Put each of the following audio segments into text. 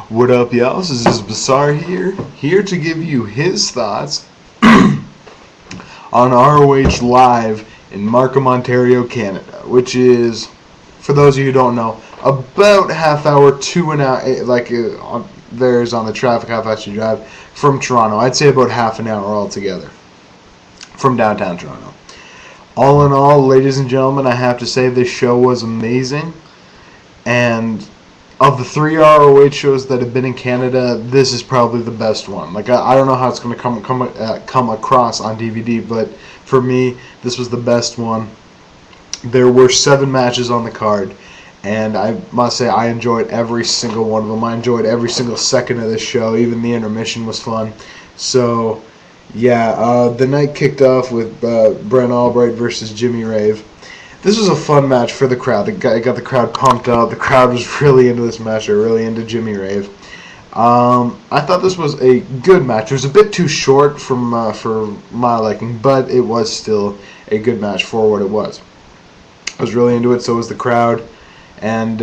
What up, y'all? This is Bizarre here to give you his thoughts on ROH Live in Markham, Ontario, Canada, which is, for those of you who don't know, about half hour to an hour, varies on the traffic, how fast you drive, from Toronto. I'd say about half an hour altogether from downtown Toronto. All in all, ladies and gentlemen, I have to say this show was amazing, and of the 3 ROH shows that have been in Canada, this is probably the best one. Like, I don't know how it's going to come across on DVD, but for me, this was the best one. There were 7 matches on the card, and I must say I enjoyed every single one of them. I enjoyed every single second of this show. Even the intermission was fun. So, yeah, the night kicked off with Brent Albright versus Jimmy Rave. This was a fun match for the crowd. It got the crowd pumped up. The crowd was really into this match. They're really into Jimmy Rave. I thought this was a good match. It was a bit too short for my liking, but it was still a good match for what it was. I was really into it. So was the crowd, and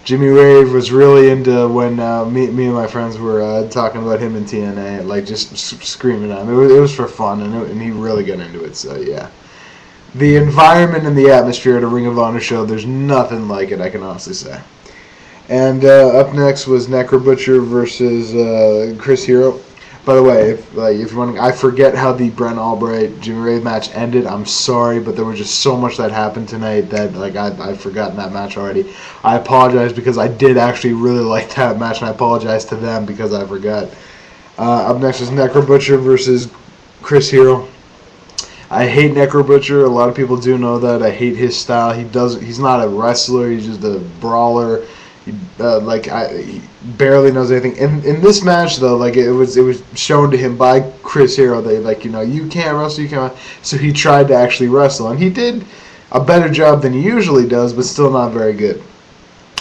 Jimmy Rave was really into when me and my friends were talking about him in TNA, like just screaming at him. It was for fun, and he really got into it. So yeah. The environment and the atmosphere at a Ring of Honor show, there's nothing like it, I can honestly say. And up next was Necro Butcher versus Chris Hero. By the way, if you're wondering, I forget how the Brent Albright Jimmy Rave match ended. I'm sorry, but there was just so much that happened tonight that I've forgotten that match already. I apologize because I did actually really like that match, and I apologize to them because I forgot. Up next is Necro Butcher versus Chris Hero. I hate Necro Butcher. A lot of people do know that. I hate his style. He's not a wrestler. He's just a brawler. He barely knows anything. In this match, though, it was shown to him by Chris Hero that you can't wrestle. You can't. So he tried to actually wrestle, and he did a better job than he usually does, but still not very good.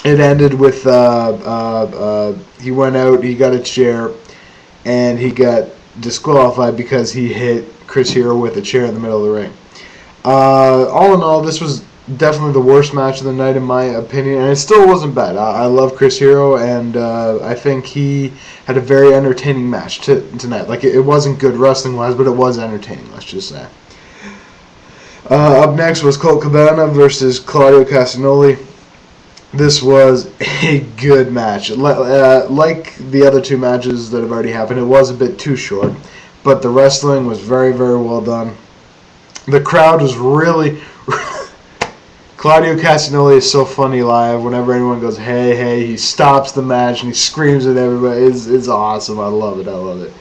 It ended with he went out. He got a chair, and he got disqualified because he hit Chris Hero with a chair in the middle of the ring. All in all, this was definitely the worst match of the night in my opinion, and it still wasn't bad. I love Chris Hero, and I think he had a very entertaining match tonight. It wasn't good wrestling-wise, but it was entertaining, let's just say. Up next was Colt Cabana versus Claudio Castagnoli. This was a good match. Like the other 2 matches that have already happened, it was a bit too short, but the wrestling was very, very well done. The crowd was really... Claudio Castagnoli is so funny live. Whenever anyone goes, hey, hey, he stops the match and he screams at everybody. It's awesome. I love it.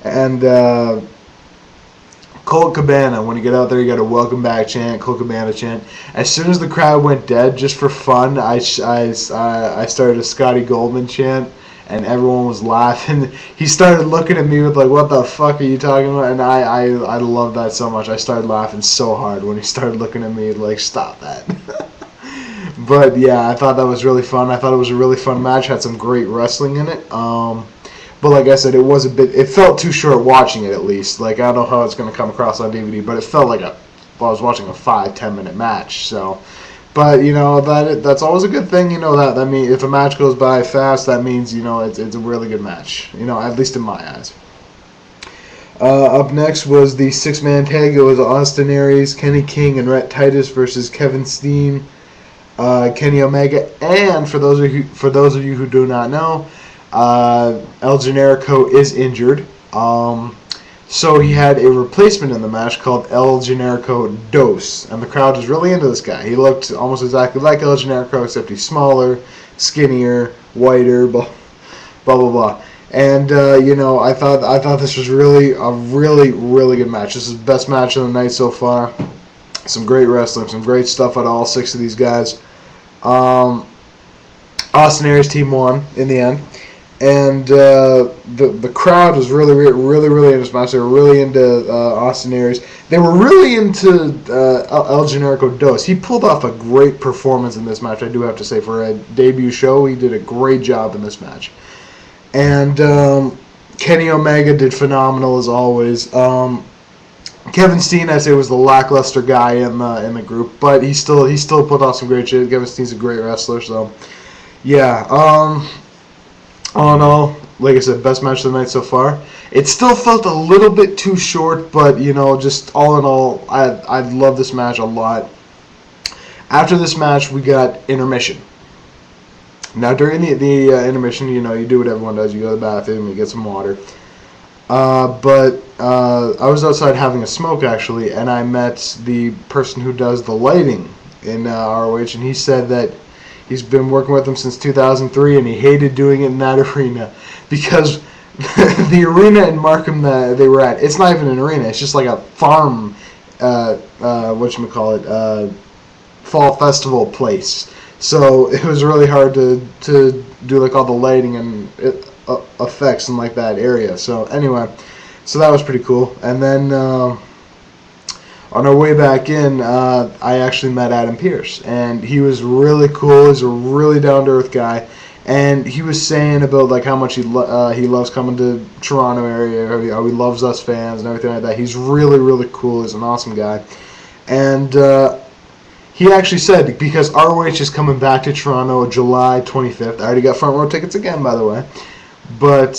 And Colt Cabana, when you get out there, you got a welcome back chant, Colt Cabana chant. As soon as the crowd went dead, just for fun, I started a Scotty Goldman chant, and everyone was laughing. He started looking at me with what the fuck are you talking about? And I love that so much. I started laughing so hard when he started looking at me stop that. But yeah, I thought that was really fun. I thought it was a really fun match. Had some great wrestling in it. But like I said, it felt too short watching it at least. I don't know how it's going to come across on DVD, but it felt like I was watching a 5-10 minute match. So, but that's always a good thing. That means if a match goes by fast, that means it's a really good match. At least in my eyes. Up next was the 6-man tag. It was Austin Aries, Kenny King, and Titus versus Kevin Steen, Kenny Omega, and for those of you who do not know, El Generico is injured. So he had a replacement in the match called El Generico Dos, and the crowd was really into this guy. He looked almost exactly like El Generico, except he's smaller, skinnier, whiter, blah blah blah. And I thought this was really a really good match. This is the best match of the night so far. Some great wrestling, some great stuff out of all 6 of these guys. Austin Aries team won in the end. And the crowd was really into this match. They were really into Austin Aries. They were really into El Generico Dos. He pulled off a great performance in this match, I do have to say. For a debut show, he did a great job in this match. And Kenny Omega did phenomenal as always. Kevin Steen, I'd say, was the lackluster guy in the group, but he still put off some great shit. Kevin Steen's a great wrestler, so... yeah. All in all, like I said, best match of the night so far. It still felt a little bit too short, but you know, just all in all, I love this match a lot. After this match, we got intermission. Now during the intermission, you know, you do what everyone does. You go to the bathroom, you get some water. But I was outside having a smoke actually, and I met the person who does the lighting in ROH, and he said that he's been working with them since 2003, and he hated doing it in that arena because the arena in Markham that they were at, it's not even an arena, it's just like a farm, fall festival place. So it was really hard to do like all the lighting and effects in like that area. So anyway, so that was pretty cool. And then on our way back in, I actually met Adam Pearce, and he was really cool. He's a really down-to-earth guy, and he was saying about like how much he loves coming to Toronto area, how he loves us fans and everything like that. He's really, really cool. He's an awesome guy, and he actually said, because ROH is coming back to Toronto July 25th. I already got front row tickets again, by the way. But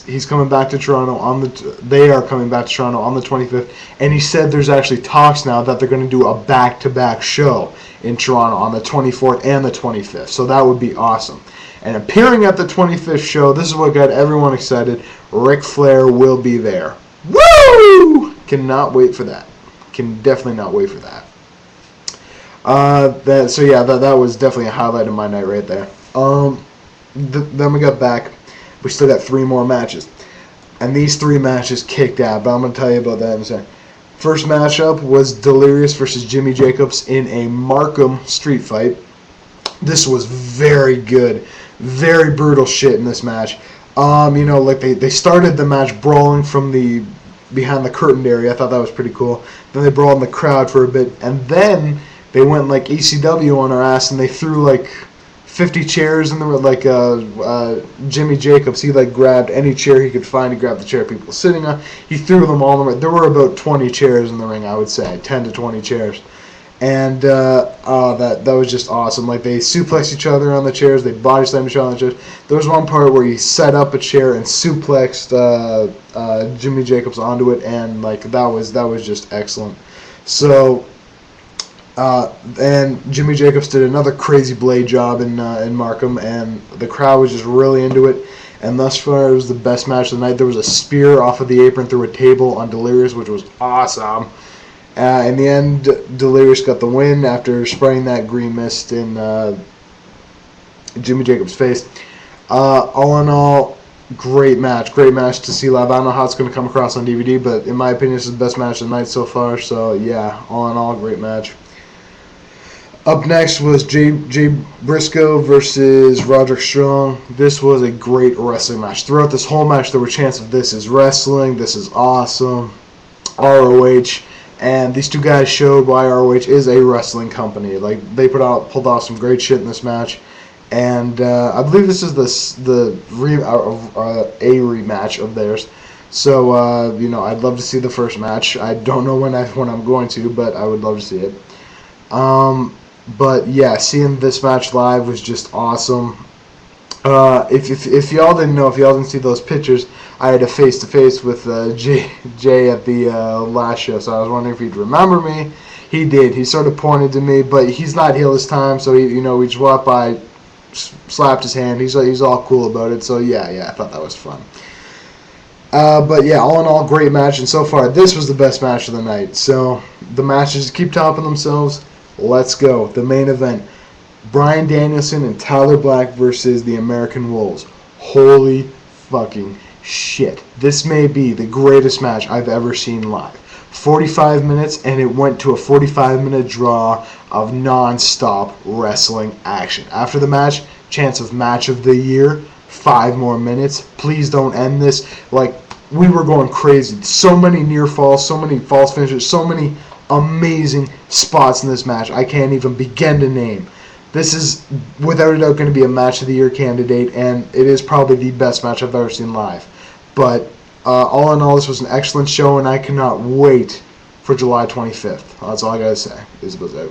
he's coming back to Toronto they are coming back to Toronto on the 25th, and he said there's actually talks now that they're going to do a back-to-back show in Toronto on the 24th and the 25th. So that would be awesome. And appearing at the 25th show, this is what got everyone excited. Ric Flair will be there. Woo! Cannot wait for that. Can definitely not wait for that. That was definitely a highlight of my night right there. Then we got back. We still got 3 more matches, and these 3 matches kicked out. But I'm going to tell you about that in a second. First matchup was Delirious versus Jimmy Jacobs in a Markham street fight. This was very good, very brutal shit in this match. Like they started the match brawling from the behind the curtained area. I thought that was pretty cool. Then they brawled in the crowd for a bit, and then they went like ECW on our ass, and they threw like 50 chairs in the like Jimmy Jacobs. He like grabbed any chair he could find. He grabbed the chair people were sitting on. He threw them all in the ring. There were about 20 chairs in the ring, I would say, 10 to 20 chairs, and that was just awesome. Like they suplexed each other on the chairs. They body slammed each other on the chairs. There was one part where he set up a chair and suplexed Jimmy Jacobs onto it, and like that was just excellent. So. And Jimmy Jacobs did another crazy blade job in Markham, and the crowd was just really into it. And thus far, it was the best match of the night. There was a spear off of the apron through a table on Delirious, which was awesome. In the end, Delirious got the win after spraying that green mist in Jimmy Jacobs' face. All in all, great match to see live. I don't know how it's going to come across on DVD, but in my opinion, this is the best match of the night so far. So yeah, all in all, great match. Up next was Briscoe versus Roderick Strong. This was a great wrestling match. Throughout this whole match, there were chants of this is wrestling, this is awesome, ROH, and these two guys showed why ROH is a wrestling company. Like they pulled off some great shit in this match, and I believe this is a rematch of theirs. So I'd love to see the first match. I don't know when I'm going to, but I would love to see it. But yeah, seeing this match live was just awesome. If y'all didn't know, if y'all didn't see those pictures, I had a face-to-face with Jay at the last show, so I was wondering if he'd remember me. He did. He sort of pointed to me, but he's not heel this time, so we just walked by, slapped his hand. He's all cool about it. So yeah, I thought that was fun. But yeah, all in all, great match, and so far this was the best match of the night. So the matches keep topping themselves. Let's go. The main event. Bryan Danielson and Tyler Black versus the American Wolves. Holy fucking shit. This may be the greatest match I've ever seen live. 45 minutes, and it went to a 45-minute draw of non-stop wrestling action. After the match, chance of match of the year, 5 more minutes. Please don't end this. Like, we were going crazy. So many near falls, so many false finishes, so many amazing spots in this match I can't even begin to name. This is without a doubt going to be a match of the year candidate, and it is probably the best match I've ever seen live. But all in all, this was an excellent show, and I cannot wait for July 25th. That's all I gotta say. Isabel's out.